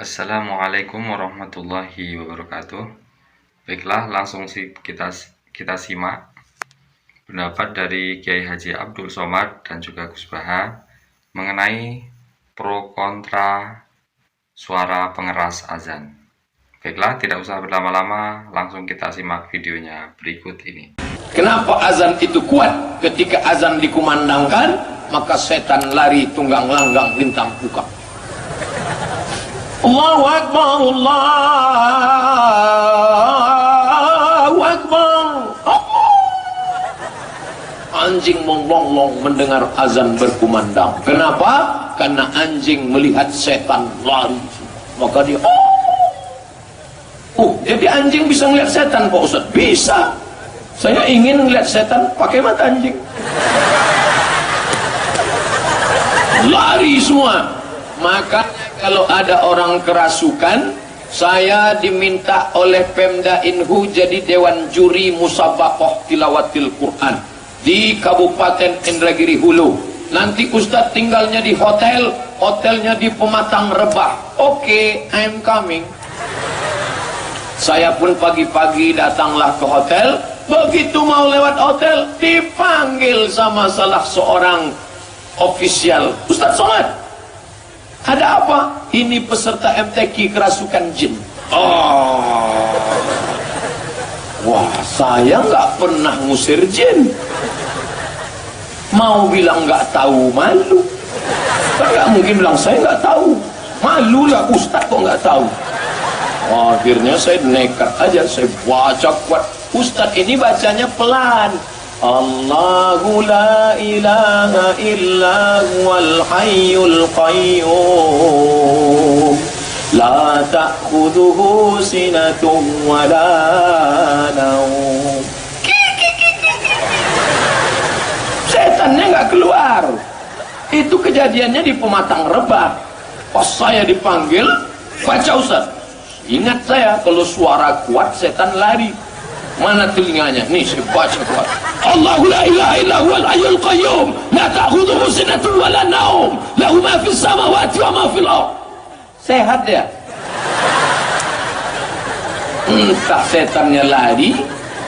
Assalamualaikum warahmatullahi wabarakatuh. Baiklah, langsung kita simak pendapat dari Kiai Haji Abdul Somad dan juga Gus Baha mengenai pro kontra suara pengeras azan. Baiklah, tidak usah berlama-lama, langsung kita simak videonya berikut ini. Kenapa azan itu kuat? Ketika azan dikumandangkan, maka setan lari tunggang langgang lintang buka. Allahu Akbar, Allahu Akbar. Anjing menglonglong mendengar azan berkumandang. Kenapa? Karena anjing melihat setan lari. Maka dia jadi anjing bisa melihat setan, Pak Ustaz? Bisa. Saya ingin melihat setan pakai mata anjing. Lari semua. Maka kalau ada orang kerasukan, saya diminta oleh Pemda Inhu jadi Dewan Juri Musabaqah Tilawatil Quran di Kabupaten Indragiri Hulu. Nanti Ustadz tinggalnya di hotelnya di Pematang Rebah. Oke, I'm coming. Saya pun pagi-pagi datanglah ke hotel. Begitu mau lewat hotel, dipanggil sama salah seorang ofisial. Ustadz Somad, ada apa? Ini peserta MTQ kerasukan jin. Wah, saya nggak pernah ngusir jin. Mau bilang nggak tahu, malu. Kan nggak mungkin bilang saya nggak tahu. Malu lah, Ustadz kok nggak tahu. Akhirnya saya nekat aja, saya baca kuat. Ustadz ini bacanya pelan. Allahu la ilaha illa huwal hayyul qayyum la ta'khudhuhu sinatun wa la naum. Setannya nggak keluar. Itu kejadiannya di Pematang Rebah. Pas saya dipanggil, baca Ustaz. Ingat saya, kalau suara kuat setan lari. Mana telinganya? Nih saya baca kuat. Allahu la ilaha illa huwal hayyul qayyum la ta'khudhuhu sinatun wa la naum lahu ma fis samawati wa ma fil ardh. Sehat ya? Entah setannya lari,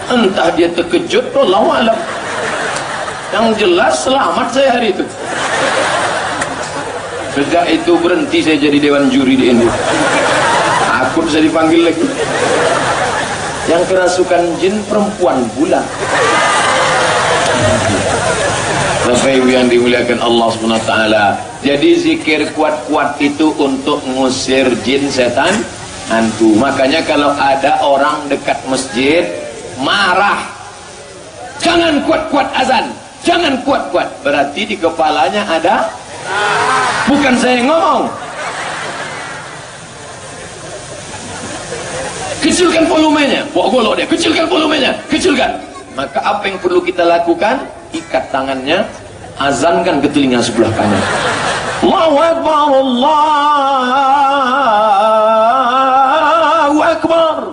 entah dia terkejut, wallahu alam. Yang jelas selamat saya hari itu. Sejak itu berhenti saya jadi Dewan Juri di Indonesia. Aku bisa dipanggil lagi. Yang kerasukan jin perempuan pula. Bapak Ibu yang dimuliakan Allah SWT. Jadi zikir kuat-kuat itu untuk ngusir jin, setan, hantu. Makanya kalau ada orang dekat masjid marah, jangan kuat-kuat azan, jangan kuat-kuat. Berarti di kepalanya ada, bukan saya yang ngomong. Kecilkan volumenya, golok dia, kecilkan volumenya, kecilkan. Maka apa yang perlu kita lakukan? Ikat tangannya, azankan ke telinga sebelah kanan. Allahu Akbar, Allahu Akbar.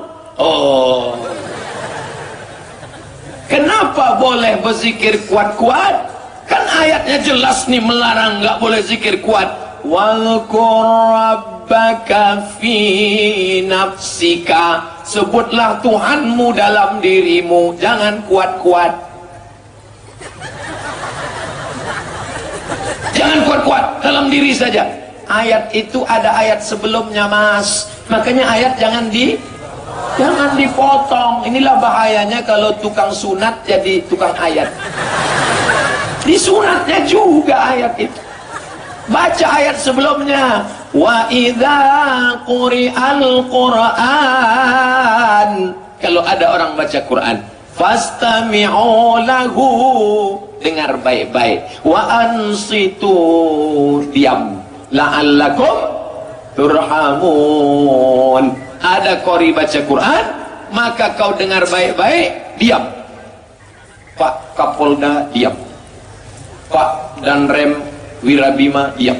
Kenapa boleh berzikir kuat-kuat? Kan ayatnya jelas nih melarang, nggak boleh zikir kuat. Walqur rabbaka fi nafsika, sebutlah Tuhanmu dalam dirimu, jangan kuat-kuat. Jangan kuat-kuat, dalam diri saja. Ayat itu ada ayat sebelumnya, Mas. Makanya ayat jangan dipotong. Inilah bahayanya kalau tukang sunat jadi tukang ayat. Di sunatnya juga ayat itu. Baca ayat sebelumnya. Wa idza quri'al Qur'an. Kalau ada orang baca Quran, fastami'u lahu, dengar baik-baik. Wa ansitu, diam. La'allakum turhamun. Ada qori baca Quran, maka kau dengar baik-baik, diam. Pak Kapolda, diam. Pak Danrem Wirabima, diam.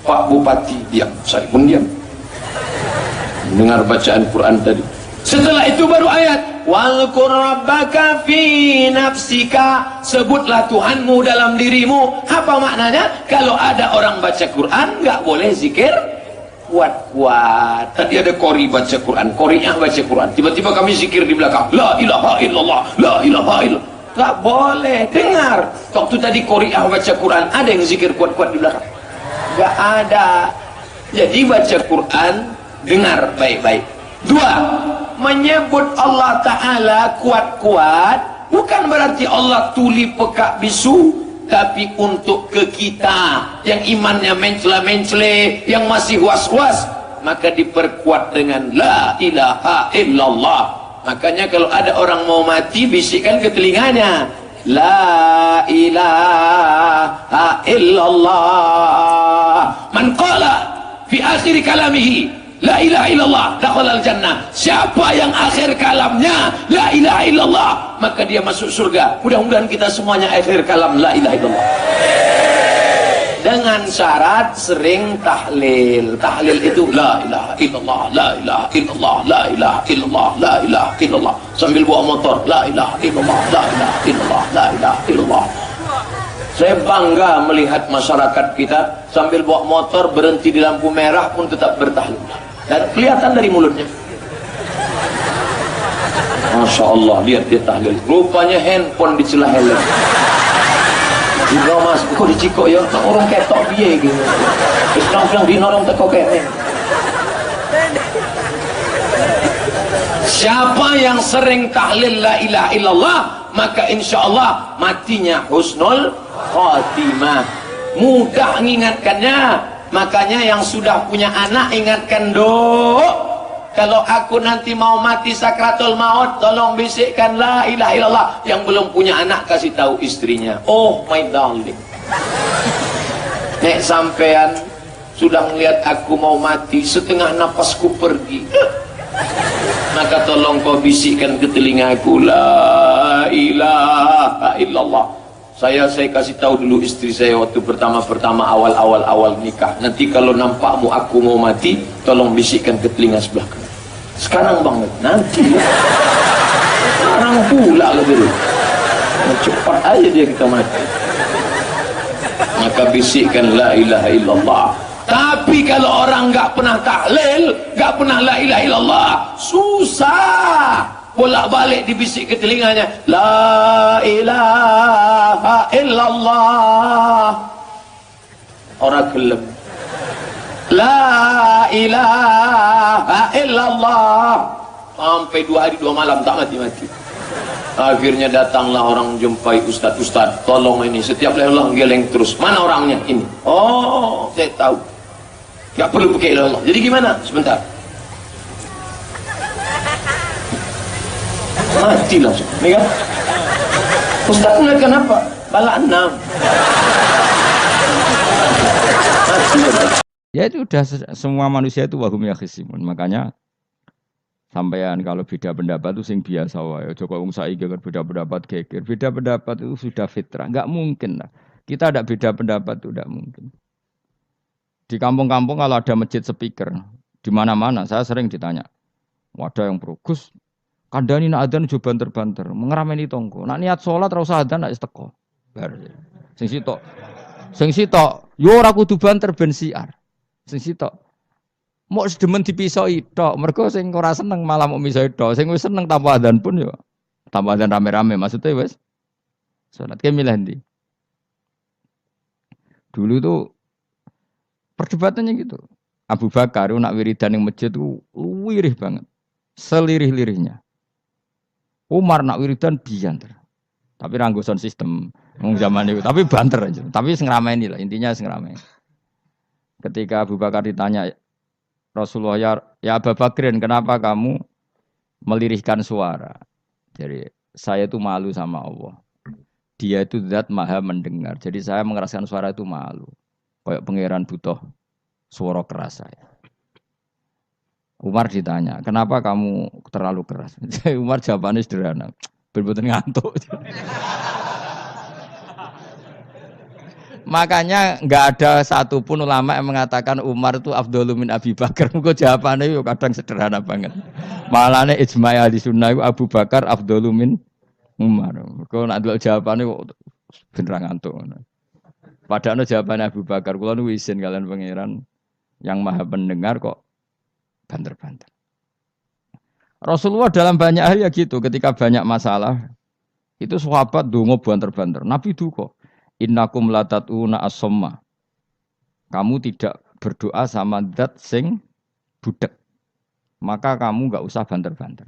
Pak Bupati, diam. Saya pun diam dengar bacaan Quran tadi. Setelah itu baru ayat walqur rabbaka fi nafsika, sebutlah Tuhanmu dalam dirimu. Apa maknanya? Kalau ada orang baca Quran nggak boleh zikir kuat-kuat. Tadi ada kori baca Quran, korinya baca Quran. Tiba-tiba kami zikir di belakang. La ilaha illallah, la ilaha illallah. Tak boleh dengar. Waktu tadi koriah baca Quran, ada yang zikir kuat-kuat di belakang? Gak ada. Jadi baca Quran, dengar baik-baik. Dua, menyebut Allah Ta'ala kuat-kuat bukan berarti Allah tuli pekak bisu, tapi untuk ke kita yang imannya mencela-mencele, yang masih was-was, maka diperkuat dengan la ilaha illallah. Makanya kalau ada orang mau mati, bisikkan ke telinganya, la ilaha illallah. Man qala fi akhir kalamihi la ilaha illallah dakhala al-jannah. Siapa yang akhir kalamnya la ilaha illallah, maka dia masuk surga. Mudah-mudahan kita semuanya akhir kalam la ilaha illallah. Dengan syarat sering tahlil. Tahlil itu la ilaha illallah, la ilaha illallah, la ilaha illallah, la ilaha illallah. Sambil bawa motor, la ilaha illallah, la ilaha illallah, la ilaha illallah. Saya bangga melihat masyarakat kita sambil bawa motor berhenti di lampu merah pun tetap bertahlil. Dan kelihatan dari mulutnya. Masya Allah, lihat dia tahlil. Rupanya handphone di celah helm. Di mas, kok dicikok ya? Orang ketok biye gitu. Sedang-sedang di orang teko kene. Siapa yang sering tahlil la ilaha illallah, maka insya Allah matinya husnul khatimah. Mudah mengingatkannya. Makanya yang sudah punya anak ingatkan, Dok, kalau aku nanti mau mati sakratul maut, tolong bisikkan la ilaha illallah. Yang belum punya anak kasih tahu istrinya, oh my darling, nek sampean sudah melihat aku mau mati, setengah napasku pergi, maka tolong kau bisikkan ke telingaku la ilaha illallah. Saya kasih tahu dulu istri saya waktu pertama-pertama awal nikah. Nanti kalau nampakmu aku mau mati, tolong bisikkan ke telinga sebelah kanan. Sekarang banget, nanti ya. Sekarang pula gitu. Cepat aja dia kita mati. Maka bisikkan la ilaha illallah. Tapi kalau orang nggak pernah tahlil, nggak pernah la ilaha illallah, susah. Bolak-balik dibisik ke telinganya, la ilaha illallah. Orang gelem. La ilaha illallah. Sampai 2 hari 2 malam tak mati-mati. Akhirnya datanglah orang jumpai ustaz-ustaz, tolong ini, setiap Allah geleng terus. Mana orangnya ini? Oh, saya tahu. Gak perlu pakai Allah. Jadi gimana? Sebentar. Mati langsung, ini kan? Ustaz melihat kenapa? Bala 6. Mati langsung. Ya itu udah semua manusia itu wahum yakhisimun. Makanya sampean kalau beda pendapat itu sing biasa wae. Joko wong saiki kan beda pendapat geger. Beda pendapat itu sudah fitrah. Enggak mungkin lah. Kita ada beda pendapat itu enggak mungkin. Di kampung-kampung kalau ada masjid speaker di mana-mana saya sering ditanya. Wadah yang progus kandhani nak adzan jo banter-banter, ngerameni tonggo. Nak niat salat ora usah adzan nak wis teko. Bar. Sing sitok. Sing sitok yo ora kudu banter ben siar. Sing sitok mok sedemen dipisoi tok, mergo sing ora seneng malah mok misoi tok. Sing wis seneng tanpa adzan pun yo tanpa adzan rame-rame maksudnya wis salat ke milih ndi. Dulu tuh perdebatannya gitu. Abu Bakar nak wiridan ning masjid tuh wirih banget. Selirih-lirihnya. Umar nak wiridan bianter. Tapi ranggosan sistem wong zaman itu, tapi banter aja. Tapi sing rameni lah, intinya sing rameni. Ketika Abu Bakar ditanya Rasulullah, ya Abu Bakrin, kenapa kamu melirihkan suara? Jadi saya itu malu sama Allah. Dia itu zat maha mendengar. Jadi saya mengeraskan suara itu malu. Kayak pangeran butuh suara keras saya. Umar ditanya, kenapa kamu terlalu keras? Umar jawabannya sederhana, bener-bener ngantuk. Makanya nggak ada satupun ulama yang mengatakan Umar itu afdhalu min Abi Bakar. Mungkin jawabannya yo kadang sederhana banget. Malahnya ijma' ahli sunnah Abu Bakar afdhalu min Umar. Kalau nak dulu jawabannya bener ngantuk. Padahal jawabannya Abu Bakar, kalau nu isin kalian pangeran. Yang maha pendengar kok banter-banter. Rasulullah dalam banyak hal ya gitu, ketika banyak masalah, itu sahabat dongo banter-banter. Nabi duka, innakum latatuna as-somma. Kamu tidak berdoa sama zat sing budek. Maka kamu enggak usah banter-banter.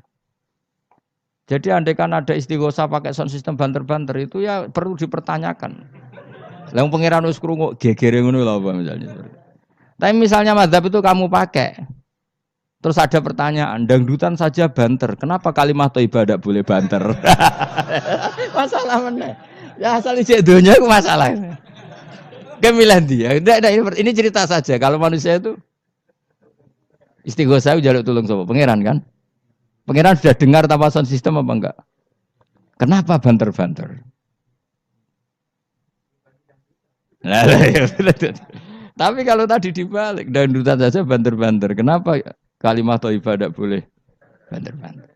Jadi andaikan ada istighosah pakai sound system banter-banter itu ya perlu dipertanyakan. Lah pangeran wis krungu gegere ngono lho apa misalnya. Tapi misalnya mazhab itu kamu pakai. Terus ada pertanyaan, dangdutan saja banter. Kenapa kalimat thayyibah tidak boleh banter? Masalah mana? Ya asal ijek donya itu masalah. Kemilan dia. Ini cerita saja. Kalau manusia itu istighosah jaluk tulung sapa? Pangeran kan? Pangeran sudah dengar tanpa sound system apa enggak? Kenapa banter-banter? Tapi kalau tadi dibalik, dangdutan saja banter-banter. Kenapa kalimat thayyibah tidak boleh banter-banter?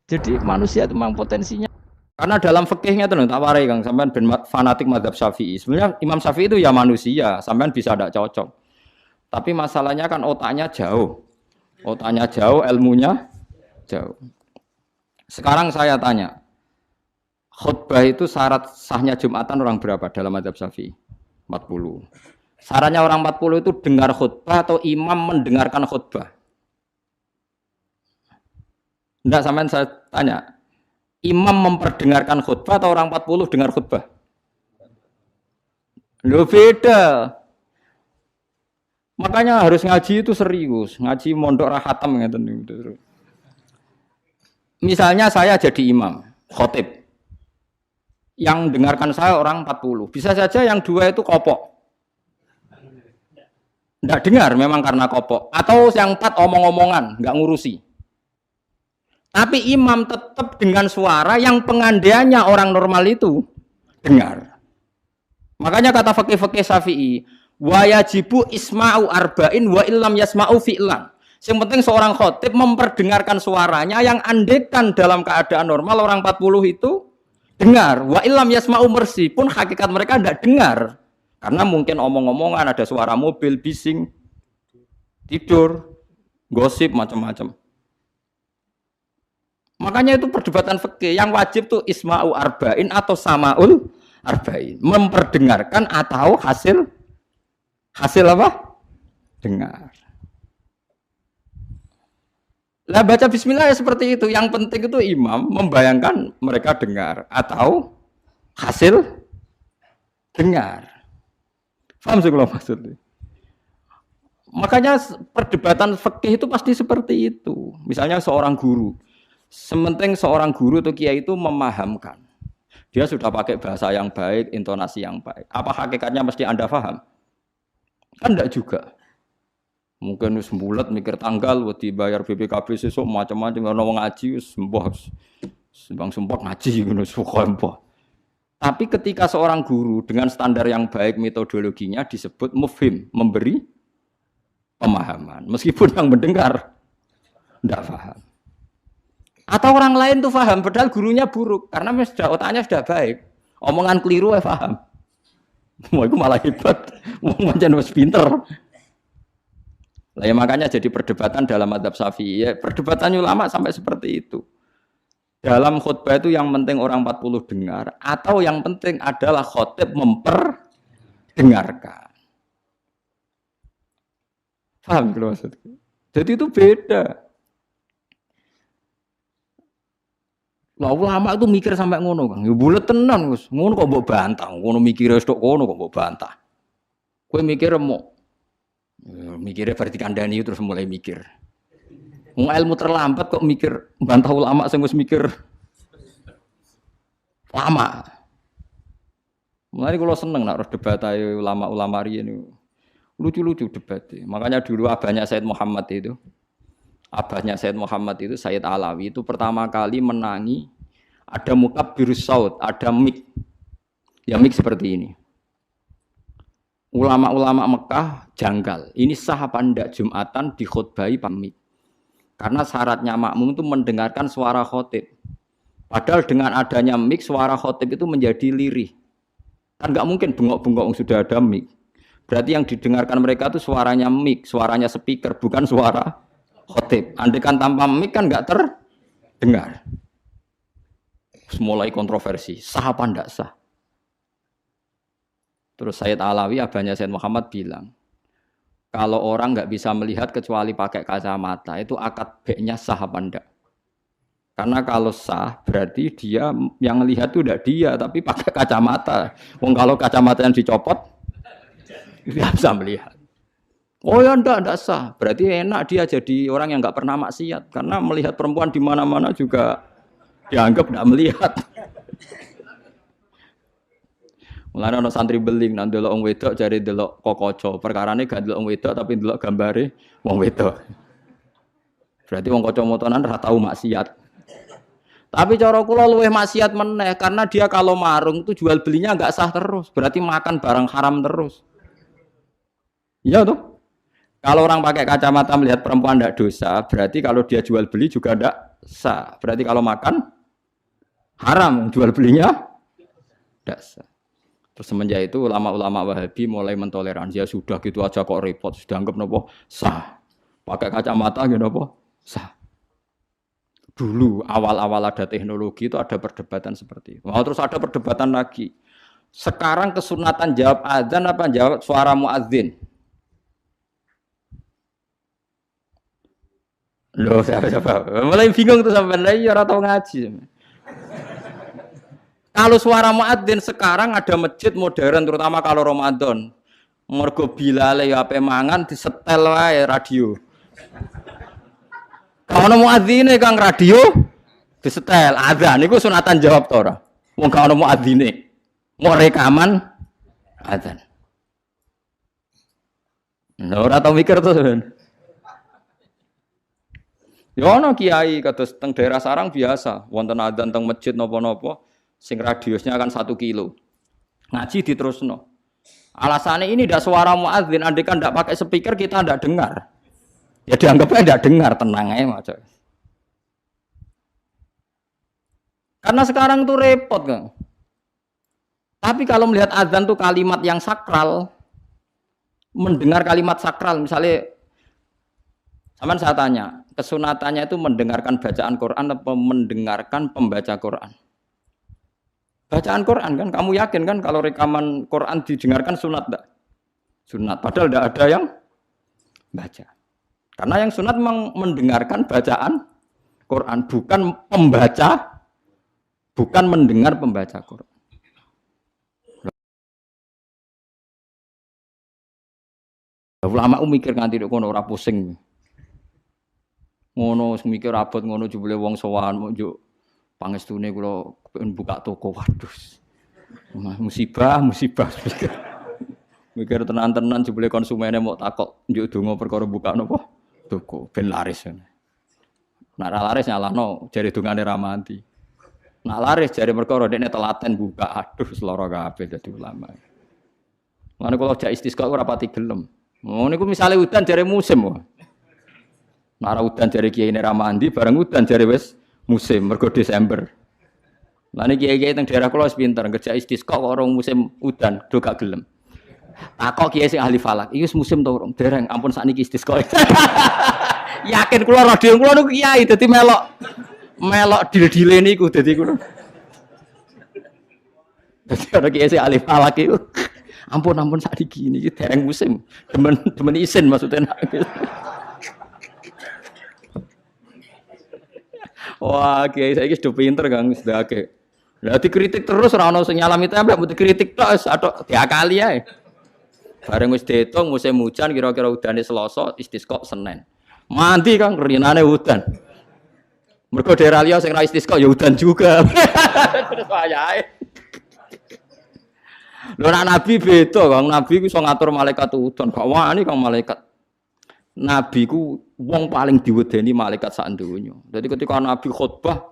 Jadi manusia itu memang potensinya. Karena dalam fikihnya itu tak warai Kang, sampean ben fanatik mazhab Syafi'i. Sebenarnya Imam Syafi'i itu ya manusia, sampean bisa tidak cocok. Tapi masalahnya kan otaknya jauh. Otaknya jauh, ilmunya jauh. Sekarang saya tanya, khutbah itu syarat sahnya Jumatan orang berapa dalam mazhab Syafi'i? 40. Syaratnya orang 40 itu dengar khutbah atau imam mendengarkan khutbah? Enggak, sampean saya tanya. Imam memperdengarkan khutbah atau orang 40 dengar khutbah? Loh beda. Makanya harus ngaji itu serius. Ngaji mondok rahatam gitu. Misalnya saya jadi imam, khotib. Yang dengarkan saya orang 40. Bisa saja yang dua itu kopok. Tidak dengar memang karena kopok. Atau yang 4 omong-omongan, nggak ngurusi. Tapi imam tetap dengan suara yang pengandaiannya orang normal itu dengar. Makanya kata fikih-fikih Syafi'i, wa yajibu isma'u arba'in wa illam yasma'u fi'lan. Yang penting seorang khotib memperdengarkan suaranya yang andekan dalam keadaan normal orang 40 itu dengar. Wa illam yasma'u mersi pun hakikat mereka tidak dengar. Karena mungkin omong-omongan, ada suara mobil, bising, tidur, gosip, macam-macam. Makanya itu perdebatan fikih. Yang wajib tuh isma'u arba'in atau sama'ul arba'in. Memperdengarkan atau hasil apa? Dengar. Lah baca bismillah ya seperti itu. Yang penting itu imam membayangkan mereka dengar atau hasil dengar. Paham sih kalau maksudnya? Makanya perdebatan fikih itu pasti seperti itu. Misalnya seorang guru. Sementing seorang guru atau kiai itu memahamkan. Dia sudah pakai bahasa yang baik, intonasi yang baik. Apa hakikatnya mesti Anda paham? Kan enggak juga. Mungkin sembulat mikir tanggal, wedi bayar BPKB sesuk macam-macam ono ngaji sembah. Sembang-sembah ngaji ngono sumpah. Tapi ketika seorang guru dengan standar yang baik metodologinya disebut mufhim, memberi pemahaman. Meskipun yang mendengar tidak paham. Atau orang lain tuh paham, padahal gurunya buruk. Karena otaknya sudah baik. Omongan keliru paham. Wah itu malah hebat. Macam wis pinter. Lah ya makanya jadi perdebatan dalam mazhab Syafi'i. Ya, perdebatan ulama sampai seperti itu. Dalam khutbah itu yang penting orang 40 dengar atau yang penting adalah khotib memperdengarkan. Paham kalau maksudnya? Jadi itu beda. Lah ulama itu mikir sampai ngono, Kang. Ya bulet tenan, Gus. Ngono kok mbok bantah, ngono mikire tok kono kok mbok bantah. Kowe mikir mau mikirnya berarti kandani terus mulai mikir. Wong ilmu terlambat kok mikir bantah ulama sing wis mikir lama. Mulai kalau seneng nak debat ayo ulama-ulama riyen lucu-lucu debat. Makanya dulu abahnya Said Muhammad itu Said Alawi itu pertama kali menangi ada mukabbirus saut, ada mik. Ya mik seperti ini. Ulama-ulama Mekah janggal. Ini sah apa ndak Jumatan dikhutbahi pamit. Karena syaratnya makmum itu mendengarkan suara khotib. Padahal dengan adanya mik suara khotib itu menjadi lirih. Kan nggak mungkin bengok-bengok sudah ada mik. Berarti yang didengarkan mereka itu suaranya mic, suaranya speaker, bukan suara khotib. Andai kan tanpa mic kan nggak terdengar. Mulai kontroversi, sah apa ndak sah? Terus Sayyid Alawi, abahnya Sayyid Muhammad bilang, kalau orang nggak bisa melihat kecuali pakai kacamata, itu akad baiknya sah apa ndak? Karena kalau sah, berarti dia yang lihat itu tidak dia, tapi pakai kacamata. Wong kalau kacamata yang dicopot, dia bisa melihat. Oh ya ndak sah. Berarti enak dia jadi orang yang nggak pernah maksiat, karena melihat perempuan di mana-mana juga dianggap ndak melihat. Mulane ana santri beling nang delok wong wedok jare delok kokoco. Perkarane gak delok wong wedok tapi delok gambare wong wedok. Berarti wong kacamataan ora tau maksiat. Tapi cara kula luwih maksiat meneh karena dia kalau marung tuh jual belinya enggak sah terus. Berarti makan barang haram terus. Iya tuh. Kalau orang pakai kacamata melihat perempuan enggak dosa, berarti kalau dia jual beli juga enggak sah. Berarti kalau makan haram, jual belinya enggak sah. Terus semenjak itu ulama-ulama Wahabi mulai mentoleransi, ya sudah gitu aja kok repot, sudah anggap nopo sah. Pakai kacamata gitu nopo sah. Dulu awal-awal ada teknologi itu ada perdebatan seperti itu. Terus ada perdebatan lagi. Sekarang kesunatan jawab azan apa jawab suara muadzin? Loh, siapa? Mulai bingung tuh sampai lagi orang tahu ngaji. Kalau suara muadzin sekarang ada masjid modern terutama kalau Ramadan. Mergo Bilal ya ape mangan disetel wae radio. Kalau muadzine Kang radio disetel azan niku sunatan jawab to ora? Wong gak ono muadzine. Mau rekaman azan. Lha ora tau mikir to. Ya ono kiai kados teng daerah sarang biasa, wonten azan teng masjid napa-napa. Sing radiusnya kan 1 kilo. Ngaji diterusno. Alasannya ini tidak suara muadzin, andai kan tidak pakai speaker kita tidak dengar. Ya dianggapnya tidak dengar, tenang aja macam. Karena sekarang tuh repot kan. Tapi kalau melihat azan tuh kalimat yang sakral, mendengar kalimat sakral, misalnya, sama saya tanya, kesunatannya itu mendengarkan bacaan Quran atau mendengarkan pembaca Quran? Bacaan Quran kan, kamu yakin kan kalau rekaman Quran didengarkan sunat enggak? Sunat, padahal tidak ada yang baca. Karena yang sunat memang mendengarkan bacaan Quran, bukan pembaca, bukan mendengar pembaca Quran. Ulama mikir nganti kono ora pusing. Ngono mikir abot ngono jebule wong sowan mau njuk pangestune kula buka toko, waduh. Musibah. Mikir tenan-tenan jebule konsumennya mau takok njuk donga perkara buka napa toko ben laris. Nek ora laris nyalahno jare dongane ra mati. Nek laris jare perkara dekne telaten buka, aduh seloro kabeh dadi ulama. Mane kula jak istisqa ora pati gelem. Ngono niku misale udan jare musim wae. Nek udan jare kiai ra mandi bareng udan jare wis musim mergo Desember. Lah niki kiai-kiai teng daerah kula wis pinter kerja istisqa kok orang musim udan do gak gelem. Takok kiai sing ahli falak, iki wis musim to urung? Dereng, ampun sakniki istisqa. Yakin kula radio kula niku kiai dadi melok dil-dile niku dadi kula. Dadi ana kiai sing ahli falak iku. Ampun sakniki niki dereng musim. Demen isin maksudnya. Wah, kiai saiki sudah pinter Kang, sudah akeh. Lah dikritik terus ora ono sing nyalami templek, mbok dikritik tok wis atok diakali ae. Bareng wis diitung musim hujan kira-kira udane Selasa, istisqa Senin. Mandi Kang rinane udan. Mergo daerah liya sing ra istisqa ya udan juga. Terus wayahe. Lho nek nabi beda Kang, nabi ku iso ngatur malaikat udan, gak wani Kang malaikat. Nabi ku wong paling diwedeni malaikat sak donya. Dadi ketika Nabi khutbah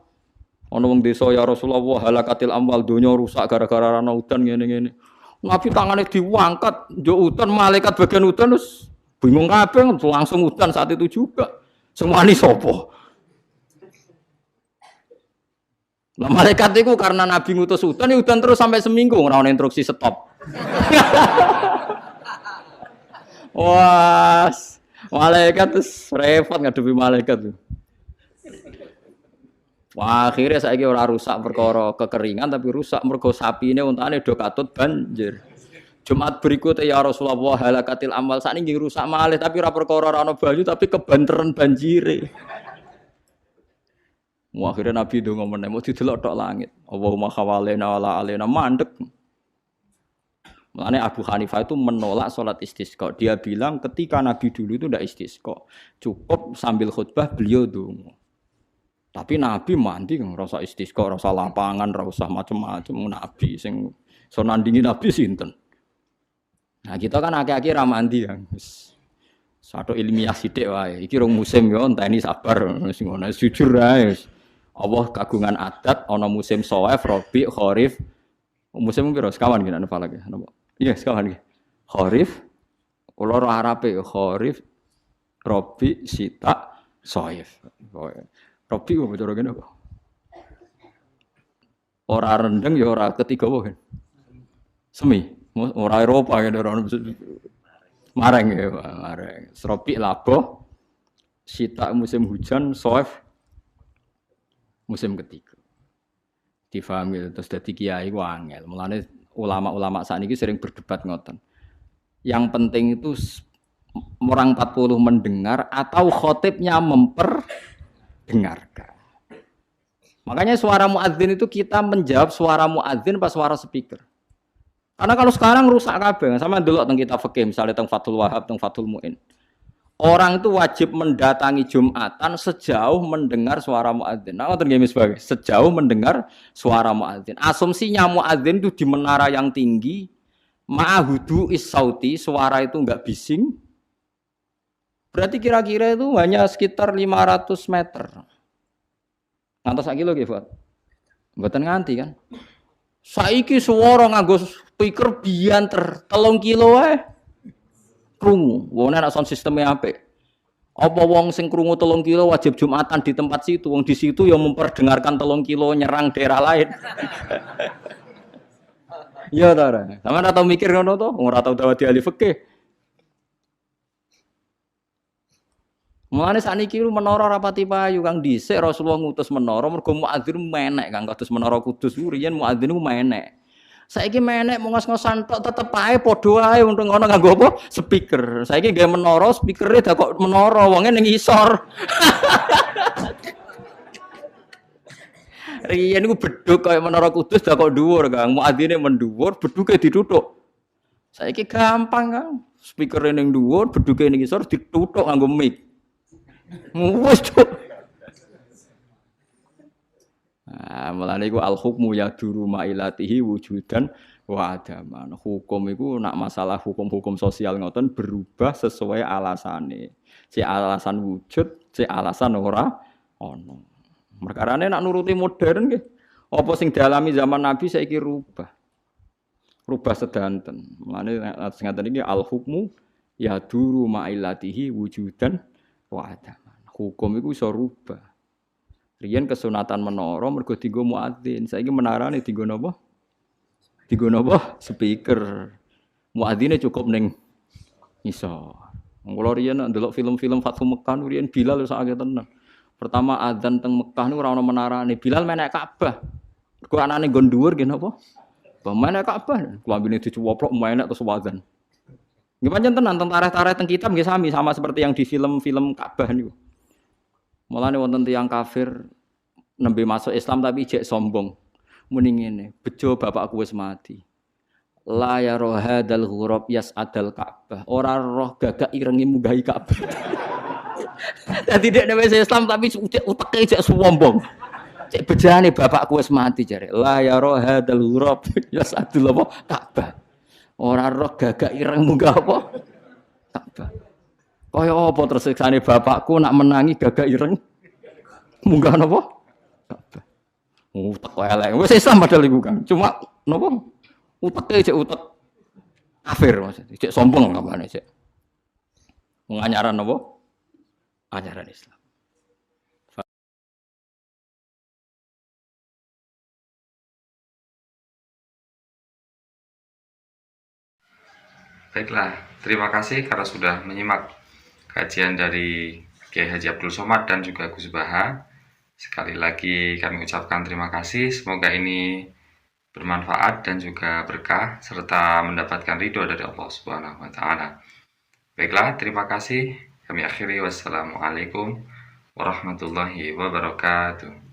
ana wong desa ya Rasulullah halakatil amwal donya rusak gara-gara ana udan ngene-ngene. Nabi tangane diangkat njuk udan malaikat bagian udan terus bingung kabeh langsung udan saat itu juga. Semua ini sapa? Nah, malaikat itu karena Nabi ngutus udan, ya udan terus sampai seminggu ora ana instruksi stop. Wah, malaikat terus repot ngadepi malaikat tuh. Wah, akhirnya saya ora rusak perkara kekeringan tapi rusak mergo sapine untane do katut banjir. Jumat berikutnya ya Rasulullah halakatil amal sakniki rusak malih tapi ora perkara ora ana banyu tapi kebanteran banjire. Wah, akhirnya Nabi ndonga meneh mau didelok tok langit. Allahumma khawalena wala alena mandek. Makanya Abu Hanifah itu menolak sholat istisqa. Dia bilang ketika Nabi dulu itu tidak istisqa. Cukup sambil khutbah beliau dongo. Tapi Nabi mandi kan rasa istisqa, rasa lapangan, rasa macam-macam. Nabi sing so nandingi Nabi sinten. Nah kita kan akhir-akhir ra mandi kan. Satu ilmiah sithik wae. Iki rong musim yo enteni sabar sing ngono jujur ae. Allah kagungan adat ana musim Shawaif, Rabi, Kharif. Musim piro sekawan gini napa lagi? Iya sekawan iki. Kharif kula ora arape Kharif, Rabi, Sita, Shawaif. Robi kok cara kene kok. Ora rendeng ya ora ketiga wae. Semi, ora Eropa ya ora mareng ya, mareng. Robi labo, Sita musim hujan, Soef musim ketiga. Difahami terus dadi kiai ku angel. Mulane ulama-ulama sakniki sering berdebat ngoten. Yang penting itu orang 40 mendengar atau khotibnya dengarkan. Makanya suara muadzin itu kita menjawab suara muadzin pas suara speaker. Karena kalau sekarang rusak kabeh, sama dulu teng kita fikih misalnya teng Fathul Wahab, teng Fathul Muin. Orang itu wajib mendatangi Jumatan sejauh mendengar suara muadzin. Nah, ngoten nggih sebagai sejauh mendengar suara muadzin. Asumsinya muadzin itu di menara yang tinggi, ma'hudu is-sauti, suara itu enggak bising. Berarti kira-kira itu hanya sekitar 500 meter. Ngantos sak kilo nggih, Pak. Mboten nganti kan. Saiki swara nganggo speaker bianter 3 kilo wae. Krungu. Wong nek sound sisteme apik. Apa wong sing krungu 3 kilo wajib Jumatan di tempat situ? Wong di situ yang memperdengarkan 3 kilo nyerang daerah lain. Iya ta ora? Sampeyan ora tau mikir ngono to? Wong ora tau dawuh ahli fikih. Mulane sakniki menara rapati payu Kang dhisik Rasulullah ngutus menara mergo muadzin menek Kang kados menara Kudus riyen muadzin ku menek. Saiki menek ngos-ngosan tok tetep ae padha ae untung ngono nganggo apa? Speaker. Saiki gawe menara speakere dak kok menara wonge ning isor. Riyen niku bedhug kaya menara Kudus dak kok dhuwur Kang. Muadzine mendhuwur, bedhuge dituthuk. Saiki gampang Kang. Speakere ning dhuwur, bedhuge ning isor dituthuk nganggo mic. Wes cuk. Nah, mulane iku al hukmu yaduru mailatihi wujudan wa adaman. Hukum iku nak masalah hukum-hukum sosial ngoten berubah sesuai alasane. Si alasan wujud, si alasan ora ono. Perkarane nak nuruti modern nggih. Apa sing dialami zaman Nabi saiki rubah. Rubah sedanten. Mulane sing ngaten iki al hukmu yaduru mailatihi wujudan wa adaman. Hukum itu bisa rubah. Riyen kesunatan menara mergo dienggo muadzin. Saiki menarane dienggo napa? Dienggo napa? Speaker. Muadzine cukup ning isor. Kula riyen ndelok film-film Fathu Mekkah riyen Bilal sak akeh tenan. Pertama adzan teng Mekkah niku ora ana menarane. Bilal menek Ka'bah. Mergo anane nggon dhuwur nggih napa? Menek Ka'bah. Klambine dicuwoplok menek terus adzan. Nggih pancen tenan teng tarikh-tarikh teng kitab nggih sami sama seperti yang di film-film Ka'bah niku. Mulane wonten tiyang kafir nembe masuk Islam tapi jek sombong. Muni ngene, bejo bapakku wis mati. La ya rohadal ghurab yas'adal Ka'bah. Ora roh gagak irengi munggahi Ka'bah. Dadi dek wis Islam tapi uteke jek sombong. Cek bejane bapakku wis mati jare. La ya rohadal ghurab yas'adul apa Ka'bah. Ora roh gagak ireng munggah apa Ka'bah. Kaya apa tersiksane bapakku nak menangi gagak ireng munggah napa? Ka'bah. Utek elek. Wis Islam padahal iku kan. Cuma napa? Uteke cek utek kafir maksudnya. Cek sombong kamane cek. Menganyaran napa? Ajaran Islam. Baiklah, terima kasih karena sudah menyimak kajian dari Kiai Haji Abdul Somad dan juga Gus Baha. Sekali lagi kami ucapkan terima kasih. Semoga ini bermanfaat dan juga berkah serta mendapatkan ridho dari Allah Subhanahu wa taala. Baiklah, terima kasih. Kami akhiri. Wassalamualaikum warahmatullahi wabarakatuh.